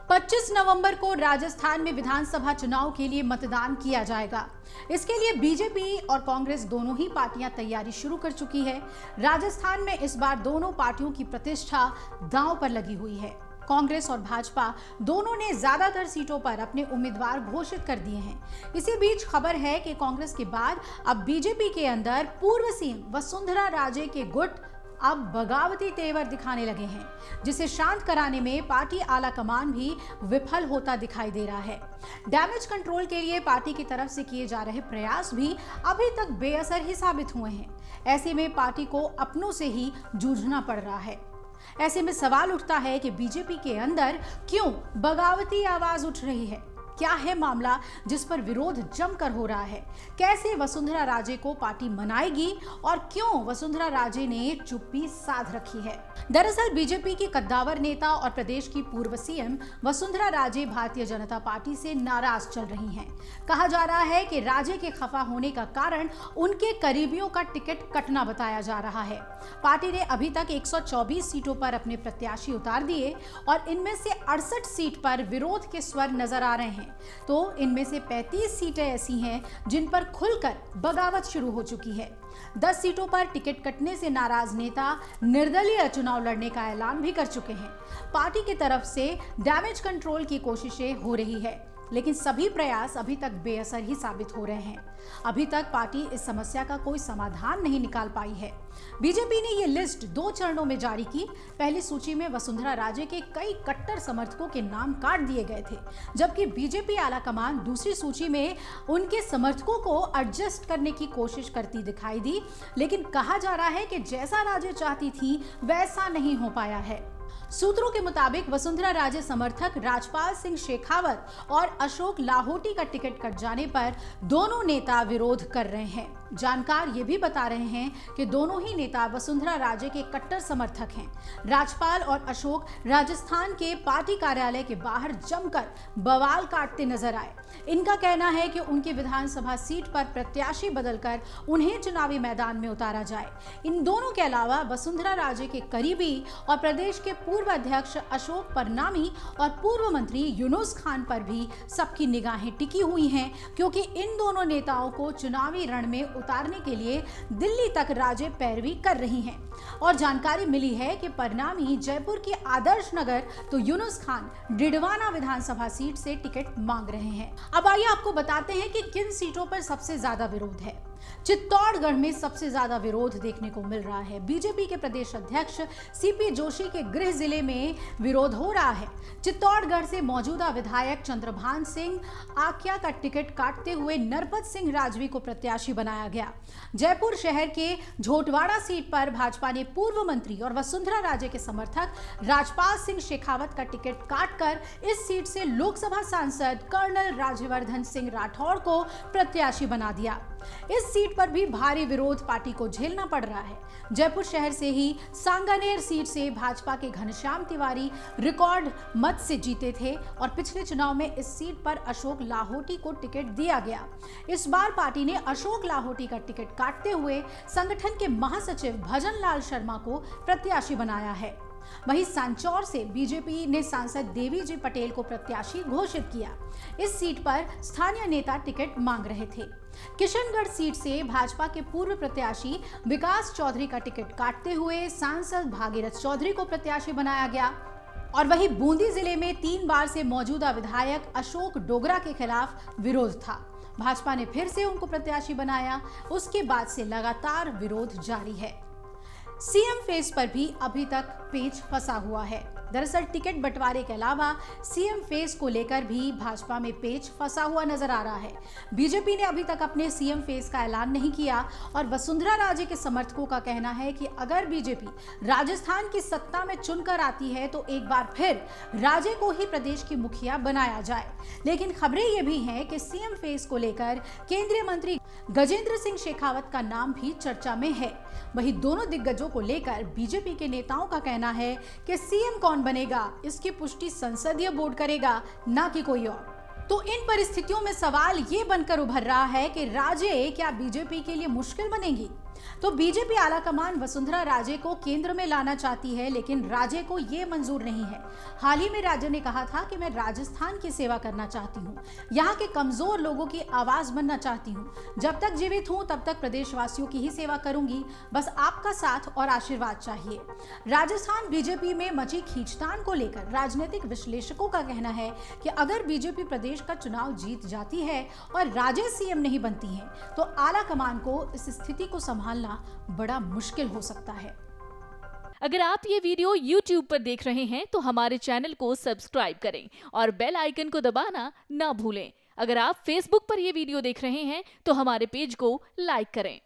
25 नवंबर को राजस्थान में विधानसभा चुनाव के लिए मतदान किया जाएगा। इसके लिए बीजेपी और कांग्रेस दोनों ही पार्टियां तैयारी शुरू कर चुकी है। राजस्थान में इस बार दोनों पार्टियों की प्रतिष्ठा दांव पर लगी हुई है। कांग्रेस और भाजपा दोनों ने ज्यादातर सीटों पर अपने उम्मीदवार घोषित कर दिए हैं। इसी बीच खबर है कि कांग्रेस के बाद अब बीजेपी के अंदर पूर्व सीएम वसुंधरा राजे के गुट अब बगावती तेवर दिखाने लगे हैं, जिसे शांत कराने में पार्टी आला कमान भी विफल होता दिखाई दे रहा है। डैमेज कंट्रोल के लिए पार्टी की तरफ से किए जा रहे प्रयास भी अभी तक बेअसर ही साबित हुए हैं। ऐसे में पार्टी को अपनों से ही जूझना पड़ रहा है। ऐसे में सवाल उठता है कि बीजेपी के अंदर क्यों बगावती आवाज उठ रही है? क्या है मामला जिस पर विरोध जमकर हो रहा है? कैसे वसुंधरा राजे को पार्टी मनाएगी और क्यों वसुंधरा राजे ने चुप्पी साध रखी है? दरअसल बीजेपी की कद्दावर नेता और प्रदेश की पूर्व सीएम वसुंधरा राजे भारतीय जनता पार्टी से नाराज चल रही हैं। कहा जा रहा है कि राजे के खफा होने का कारण उनके करीबियों का टिकट कटना बताया जा रहा है। पार्टी ने अभी तक 124 सीटों पर अपने प्रत्याशी उतार दिए और इनमें से 68 सीट पर विरोध के स्वर नजर आ रहे हैं। तो इनमें से 35 सीटें ऐसी हैं जिन पर खुलकर बगावत शुरू हो चुकी है। 10 सीटों पर टिकट कटने से नाराज नेता निर्दलीय चुनाव लड़ने का ऐलान भी कर चुके हैं। पार्टी की तरफ से डैमेज कंट्रोल की कोशिशें हो रही है, लेकिन सभी प्रयास अभी तक बेअसर ही साबित हो रहे हैं। अभी तक पार्टी इस समस्या का कोई समाधान नहीं निकाल पाई है। बीजेपी ने ये लिस्ट 2 चरणों में जारी की। पहली सूची में वसुंधरा राजे के कई कट्टर समर्थकों के नाम काट दिए गए थे, जबकि बीजेपी आलाकमान दूसरी सूची में उनके समर्थकों को एडजस्ट करने की कोशिश करती दिखाई दी। लेकिन कहा जा रहा है कि जैसा राजे चाहती थी वैसा नहीं हो पाया है। सूत्रों के मुताबिक वसुंधरा राजे समर्थक राजपाल सिंह शेखावत और अशोक लाहोटी का टिकट कट जाने पर दोनों नेता विरोध कर रहे हैं। जानकार ये भी बता रहे हैं कि दोनों ही नेता वसुंधरा राजे के कट्टर समर्थक हैं। राजपाल और अशोक राजस्थान के पार्टी कार्यालय के बाहर जमकर बवाल काटते नजर आए। इनका कहना है कि उनकी विधानसभा सीट पर प्रत्याशी बदलकर उन्हें चुनावी मैदान में उतारा जाए। इन दोनों के अलावा वसुंधरा राजे के करीबी और प्रदेश के पूर्व अध्यक्ष अशोक परनामी और पूर्व मंत्री यूनुस खान पर भी सबकी निगाहें टिकी हुई हैं, क्योंकि इन दोनों नेताओं को चुनावी रण में उतारने के लिए दिल्ली तक राजे पैरवी कर रही हैं। और जानकारी मिली है कि परनामी जयपुर की आदर्श नगर तो यूनुस खान डिडवाना विधानसभा सीट से टिकट मांग रहे हैं। अब आइए आपको बताते हैं कि किन सीटों पर सबसे ज्यादा विरोध है। चित्तौड़गढ़ में सबसे ज्यादा विरोध देखने को मिल रहा है। बीजेपी के प्रदेश अध्यक्ष सीपी जोशी के गृह जिले में विरोध हो रहा है। चित्तौड़गढ़ से मौजूदा विधायक चंद्रभान सिंह आक्या का टिकट काटते हुए नरपत सिंह राजवी को प्रत्याशी बनाया गया। जयपुर शहर के झोटवाड़ा सीट पर भाजपा ने पूर्व मंत्री और वसुंधरा राजे के समर्थक राजपाल सिंह शेखावत का टिकट काटकर इस सीट से लोकसभा सांसद कर्नल राज्यवर्धन सिंह राठौड़ को प्रत्याशी बना दिया। इस सीट पर भी भारी विरोध पार्टी को झेलना पड़ रहा है। जयपुर शहर से ही सांगानेर सीट से भाजपा के घनश्याम तिवारी रिकॉर्ड मत से जीते थे और पिछले चुनाव में इस सीट पर अशोक लाहोटी को टिकट दिया गया। इस बार पार्टी ने अशोक लाहोटी का टिकट काटते हुए संगठन के महासचिव भजन लाल शर्मा को प्रत्याशी बनाया है। वहीं सांचौर से बीजेपी ने सांसद देवी जी पटेल को प्रत्याशी घोषित किया। इस सीट पर स्थानीय नेता टिकट मांग रहे थे। किशनगढ़ सीट से भाजपा के पूर्व प्रत्याशी विकास चौधरी का टिकट काटते हुए सांसद भागीरथ चौधरी को प्रत्याशी बनाया गया। और वहीं बूंदी जिले में 3 बार से मौजूदा विधायक अशोक डोगरा के खिलाफ विरोध था। भाजपा ने फिर से उनको प्रत्याशी बनाया। उसके बाद से लगातार विरोध जारी है। सीएम फेस पर भी अभी तक पेच फंसा हुआ है। दरअसल टिकट बंटवारे के अलावा सीएम फेस को लेकर भी भाजपा में पेच फंसा हुआ नजर आ रहा है। बीजेपी ने अभी तक अपने सीएम फेस का ऐलान नहीं किया और वसुंधरा राजे के समर्थकों का कहना है कि अगर बीजेपी राजस्थान की सत्ता में चुनकर आती है तो एक बार फिर राजे को ही प्रदेश की मुखिया बनाया जाए। लेकिन खबरें ये भी हैं कि सीएम फेस को लेकर केंद्रीय मंत्री गजेंद्र सिंह शेखावत का नाम भी चर्चा में है। वहीं दोनों दिग्गजों को लेकर बीजेपी के नेताओं का कहना है कि सीएम कौन बनेगा इसकी पुष्टि संसदीय बोर्ड करेगा, ना कि कोई और। तो इन परिस्थितियों में सवाल ये बनकर उभर रहा है कि राजे क्या बीजेपी के लिए मुश्किल बनेगी? तो बीजेपी आलाकमान वसुंधरा राजे को केंद्र में लाना चाहती है, लेकिन राजे को यह मंजूर नहीं है। हाल ही में राजे ने कहा था कि मैं राजस्थान की सेवा करना चाहती हूँ, यहाँ के कमजोर लोगों की आवाज बनना चाहती हूँ। जब तक जीवित हूँ तब तक प्रदेशवासियों की ही सेवा करूंगी, बस आपका साथ और आशीर्वाद चाहिए। राजस्थान बीजेपी में मची खींचतान को लेकर राजनीतिक विश्लेषकों का कहना है कि अगर बीजेपी प्रदेश का चुनाव जीत जाती है और राजे सीएम नहीं बनती हैं, तो आलाकमान को इस स्थिति को संभालना बड़ा मुश्किल हो सकता है। अगर आप ये वीडियो YouTube पर देख रहे हैं तो हमारे चैनल को सब्सक्राइब करें और बेल आइकन को दबाना ना भूलें। अगर आप Facebook पर ये वीडियो देख रहे हैं तो हमारे पेज को लाइक करें।